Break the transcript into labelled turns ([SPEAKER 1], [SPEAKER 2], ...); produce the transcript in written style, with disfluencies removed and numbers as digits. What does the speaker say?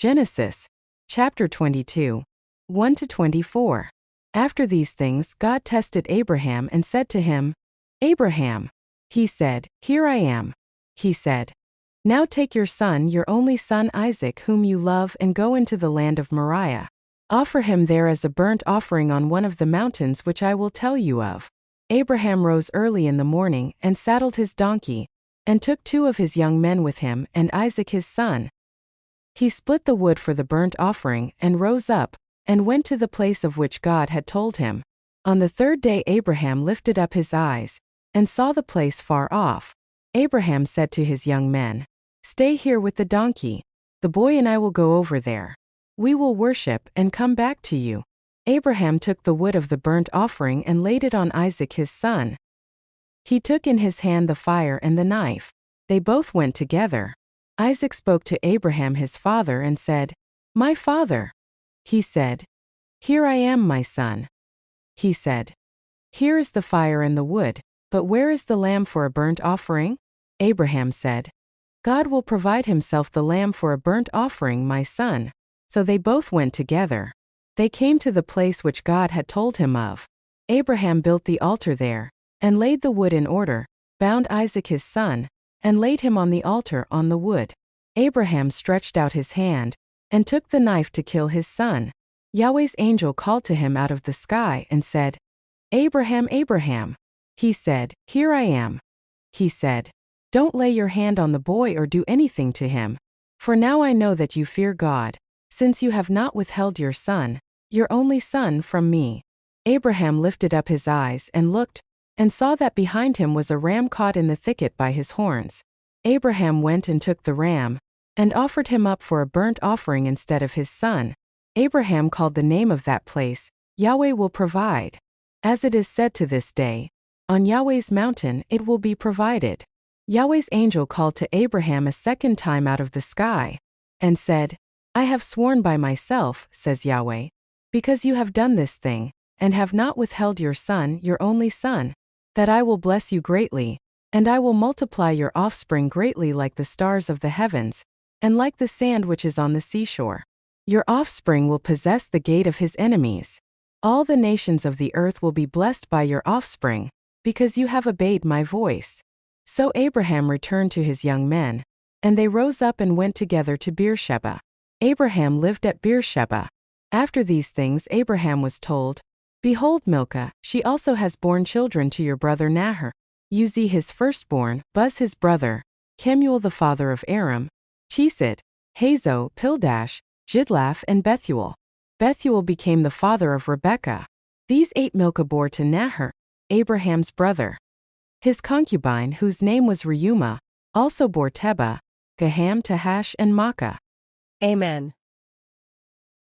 [SPEAKER 1] Genesis, chapter 22, 1-24. After these things God tested Abraham and said to him, Abraham. He said, Here I am. He said, Now take your son, your only son Isaac, whom you love, and go into the land of Moriah. Offer him there as a burnt offering on one of the mountains which I will tell you of. Abraham rose early in the morning and saddled his donkey, and took 2 of his young men with him and Isaac his son. He split the wood for the burnt offering and rose up, and went to the place of which God had told him. On the 3rd day Abraham lifted up his eyes, and saw the place far off. Abraham said to his young men, Stay here with the donkey. The boy and I will go over there. We will worship and come back to you. Abraham took the wood of the burnt offering and laid it on Isaac his son. He took in his hand the fire and the knife. They both went together. Isaac spoke to Abraham his father and said, My father. He said, Here I am, my son. He said, Here is the fire and the wood, but where is the lamb for a burnt offering? Abraham said, God will provide himself the lamb for a burnt offering, my son. So they both went together. They came to the place which God had told him of. Abraham built the altar there, and laid the wood in order, bound Isaac his son, and laid him on the altar on the wood. Abraham stretched out his hand, and took the knife to kill his son. Yahweh's angel called to him out of the sky and said, Abraham, Abraham. He said, Here I am. He said, Don't lay your hand on the boy or do anything to him. For now I know that you fear God, since you have not withheld your son, your only son, from me. Abraham lifted up his eyes and looked, and saw that behind him was a ram caught in the thicket by his horns. Abraham went and took the ram, and offered him up for a burnt offering instead of his son. Abraham called the name of that place, Yahweh will provide. As it is said to this day, On Yahweh's mountain it will be provided. Yahweh's angel called to Abraham a second time out of the sky, and said, I have sworn by myself, says Yahweh, because you have done this thing, and have not withheld your son, your only son, that I will bless you greatly, and I will multiply your offspring greatly like the stars of the heavens, and like the sand which is on the seashore. Your offspring will possess the gate of his enemies. All the nations of the earth will be blessed by your offspring, because you have obeyed my voice. So Abraham returned to his young men, and they rose up and went together to Beersheba. Abraham lived at Beersheba. After these things Abraham was told, Behold, Milcah, she also has borne children to your brother Nahor. Uzi his firstborn, Buz his brother, Kemuel the father of Aram, Chesed, Hazo, Pildash, Jidlaph, and Bethuel. Bethuel became the father of Rebekah. These 8 Milcah bore to Nahor, Abraham's brother. His concubine, whose name was Reumah, also bore Tebah, Gaham, Tahash, and Maacah.
[SPEAKER 2] Amen.